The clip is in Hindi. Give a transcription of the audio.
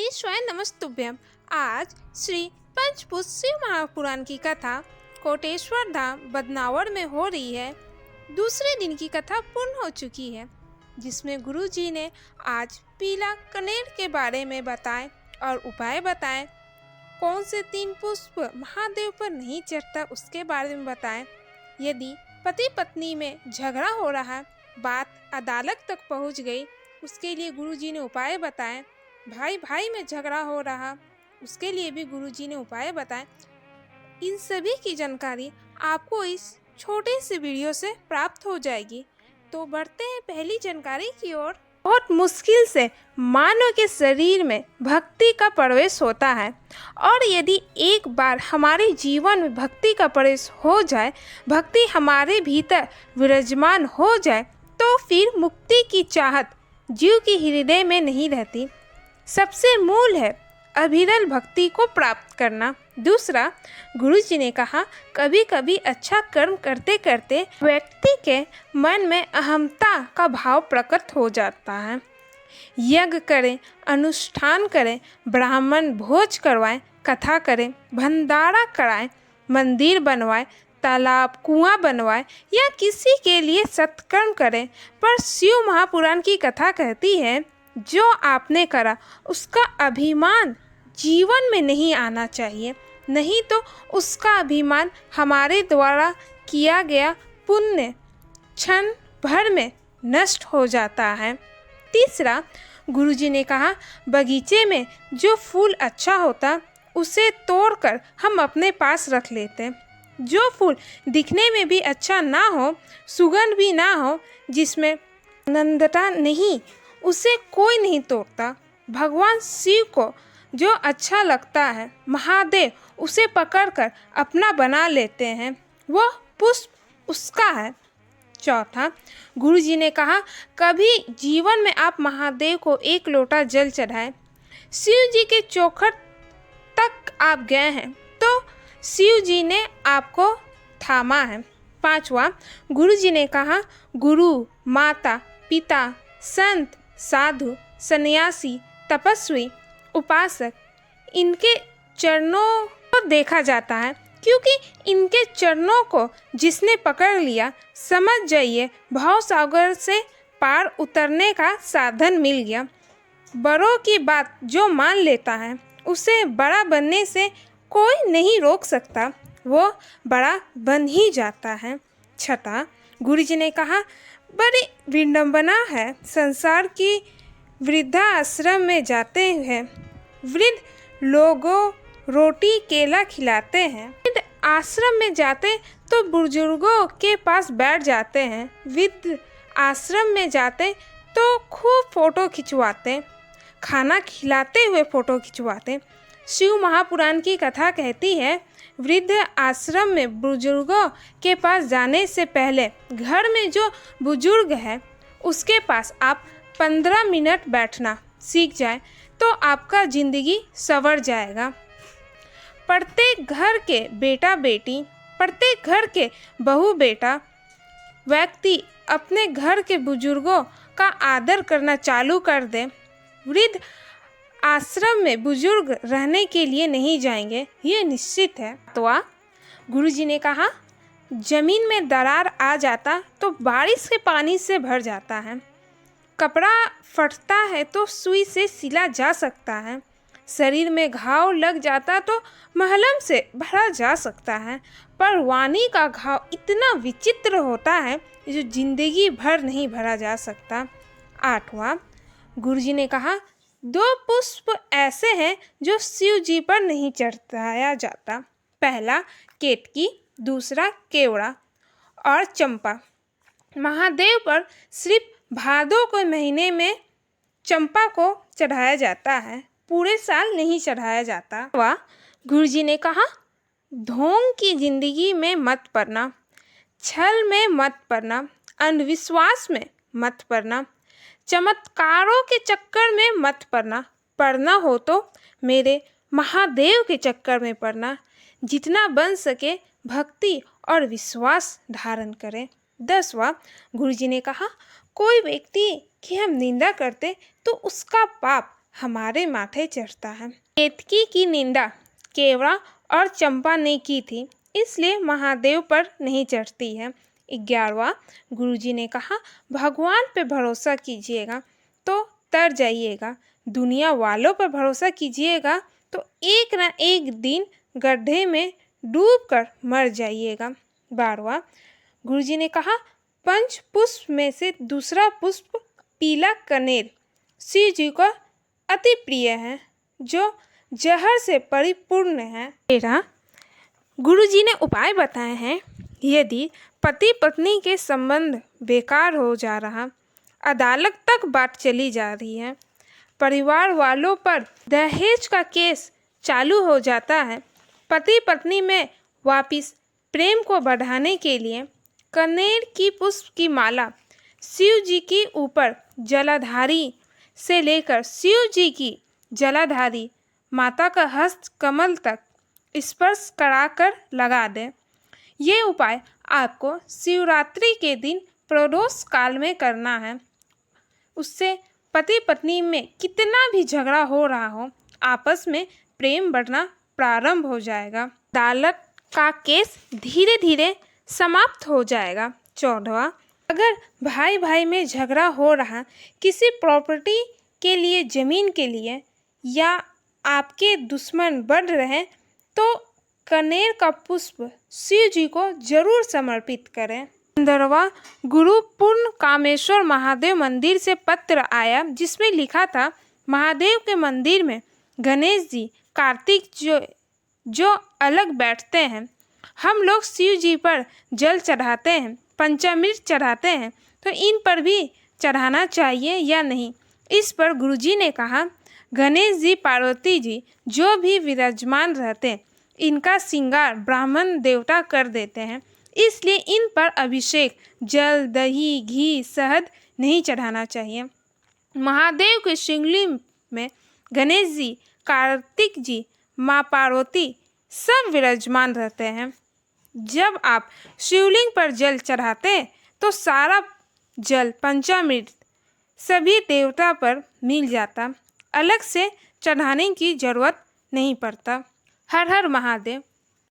शिवाय नमस्तुभ्यम। आज श्री पंचपुष्प शिव महापुराण की कथा कोटेश्वर धाम बदनावर में हो रही है। दूसरे दिन की कथा पूर्ण हो चुकी है, जिसमें गुरु जी ने आज पीला कनेर के बारे में बताए और उपाय बताए। कौन से 3 पुष्प महादेव पर नहीं चढ़ता उसके बारे में बताए। यदि पति पत्नी में झगड़ा हो रहा, बात अदालत तक पहुंच गई, उसके लिए गुरु जी ने उपाय बताए। भाई भाई में झगड़ा हो रहा, उसके लिए भी गुरु जी ने उपाय बताए। इन सभी की जानकारी आपको इस छोटे से वीडियो से प्राप्त हो जाएगी। तो बढ़ते हैं पहली जानकारी की ओर। बहुत मुश्किल से मानव के शरीर में भक्ति का प्रवेश होता है, और यदि एक बार हमारे जीवन में भक्ति का प्रवेश हो जाए, भक्ति हमारे भीतर विराजमान हो जाए, तो फिर मुक्ति की चाहत जीव की हृदय में नहीं रहती। सबसे मूल है अविरल भक्ति को प्राप्त करना। दूसरा, गुरु जी ने कहा, कभी कभी अच्छा कर्म करते करते व्यक्ति के मन में अहमता का भाव प्रकट हो जाता है। यज्ञ करें, अनुष्ठान करें, ब्राह्मण भोज करवाएं, कथा करें, भंडारा कराएं, मंदिर बनवाएं, तालाब कुआं बनवाएं या किसी के लिए सत्कर्म करें, पर शिव महापुराण की कथा कहती है, जो आपने करा उसका अभिमान जीवन में नहीं आना चाहिए, नहीं तो उसका अभिमान हमारे द्वारा किया गया पुण्य क्षण भर में नष्ट हो जाता है। तीसरा, गुरुजी ने कहा, बगीचे में जो फूल अच्छा होता उसे तोड़कर हम अपने पास रख लेते। जो फूल दिखने में भी अच्छा ना हो, सुगंध भी ना हो, जिसमें आनंदता नहीं, उसे कोई नहीं तोड़ता। भगवान शिव को जो अच्छा लगता है, महादेव उसे पकड़कर अपना बना लेते हैं, वह पुष्प उसका है। चौथा, गुरुजी ने कहा, कभी जीवन में आप महादेव को 1 लोटा जल चढ़ाएं। शिव जी के चौखट तक आप गए हैं तो शिव जी ने आपको थामा है। पांचवा, गुरुजी ने कहा, गुरु, माता, पिता, संत, साधु, सन्यासी, तपस्वी, उपासक, इनके चरणों को देखा जाता है, क्योंकि इनके चरणों को जिसने पकड़ लिया, समझ जाइए भाव सागर से पार उतरने का साधन मिल गया। बड़ों की बात जो मान लेता है, उसे बड़ा बनने से कोई नहीं रोक सकता, वो बड़ा बन ही जाता है। छठा, गुरुजी ने कहा, बड़ी विडंबना है, संसार की वृद्धाश्रम में जाते हैं, वृद्ध लोगों रोटी केला खिलाते हैं। वृद्ध आश्रम में जाते तो बुजुर्गों के पास बैठ जाते हैं, वृद्ध आश्रम में जाते तो खूब फोटो खिंचवाते, खाना खिलाते हुए फोटो खिंचवाते। शिव महापुराण की कथा कहती है, वृद्ध आश्रम में बुजुर्गों के पास जाने से पहले घर में जो बुजुर्ग है उसके पास आप 15 मिनट बैठना सीख जाए तो आपका ज़िंदगी संवर जाएगा। प्रत्येक घर के बेटा बेटी, प्रत्येक घर के बहू बेटा व्यक्ति अपने घर के बुजुर्गों का आदर करना चालू कर दे। वृद्ध आश्रम में बुजुर्ग रहने के लिए नहीं जाएंगे, ये निश्चित है। तो गुरुजी ने कहा, जमीन में दरार आ जाता तो बारिश के पानी से भर जाता है, कपड़ा फटता है तो सुई से सिला जा सकता है, शरीर में घाव लग जाता तो मलहम से भरा जा सकता है, पर वाणी का घाव इतना विचित्र होता है जो जिंदगी भर नहीं भरा जा सकता। 8वां, गुरुजी ने कहा, 2 पुष्प ऐसे हैं जो शिव जी पर नहीं चढ़ाया जाता। पहला केतकी, दूसरा केवड़ा और चंपा। महादेव पर सिर्फ भादों के महीने में चंपा को चढ़ाया जाता है, पूरे साल नहीं चढ़ाया जाता। वह गुरुजी ने कहा, ढोंग की जिंदगी में मत पड़ना, छल में मत पड़ना, अंधविश्वास में मत पड़ना, चमत्कारों के चक्कर में मत पड़ना। पढ़ना हो तो मेरे महादेव के चक्कर में पढ़ना। जितना बन सके भक्ति और विश्वास धारण करें। 10वां, गुरुजी ने कहा, कोई व्यक्ति की हम निंदा करते तो उसका पाप हमारे माथे चढ़ता है। केतकी की निंदा केवड़ा और चंपा ने की थी, इसलिए महादेव पर नहीं चढ़ती है। 11वां, गुरुजी ने कहा, भगवान पे भरोसा कीजिएगा तो तर जाइएगा, दुनिया वालों पर भरोसा कीजिएगा तो एक ना एक दिन गड्ढे में डूबकर मर जाइएगा। 12वां, गुरुजी ने कहा, पंच पुष्प में से दूसरा पुष्प पीला कनेर शिव जी को अति प्रिय है, जो जहर से परिपूर्ण है। 13, गुरुजी ने उपाय बताए हैं। यदि पति पत्नी के संबंध बेकार हो जा रहा, अदालत तक बात चली जा रही है, परिवार वालों पर दहेज का केस चालू हो जाता है, पति पत्नी में वापिस प्रेम को बढ़ाने के लिए कनेर की पुष्प की माला शिव जी की ऊपर जलाधारी से लेकर शिव जी की जलाधारी माता का हस्त कमल तक स्पर्श कराकर लगा दें। ये उपाय आपको शिवरात्रि के दिन प्रदोष काल में करना है। उससे पति पत्नी में कितना भी झगड़ा हो रहा हो, आपस में प्रेम बढ़ना प्रारंभ हो जाएगा। अदालत का केस धीरे धीरे समाप्त हो जाएगा। 14वां, अगर भाई भाई में झगड़ा हो रहा, किसी प्रॉपर्टी के लिए, जमीन के लिए, या आपके दुश्मन बढ़ रहे, तो कनेर का पुष्प शिव जी को जरूर समर्पित करें। 15वां, गुरु पूर्ण कामेश्वर महादेव मंदिर से पत्र आया, जिसमें लिखा था, महादेव के मंदिर में गणेश जी, कार्तिक जो अलग बैठते हैं, हम लोग शिव जी पर जल चढ़ाते हैं, पंचामृत चढ़ाते हैं, तो इन पर भी चढ़ाना चाहिए या नहीं। इस पर गुरुजी ने कहा, गणेश जी, पार्वती जी जो भी विराजमान रहते हैं, इनका श्रृंगार ब्राह्मण देवता कर देते हैं, इसलिए इन पर अभिषेक, जल, दही, घी, शहद नहीं चढ़ाना चाहिए। महादेव के शिवलिंग में गणेश जी, कार्तिक जी, माँ पार्वती सब विराजमान रहते हैं। जब आप शिवलिंग पर जल चढ़ाते हैं तो सारा जल, पंचामृत सभी देवता पर मिल जाता, अलग से चढ़ाने की जरूरत नहीं पड़ता। हर हर महादेव।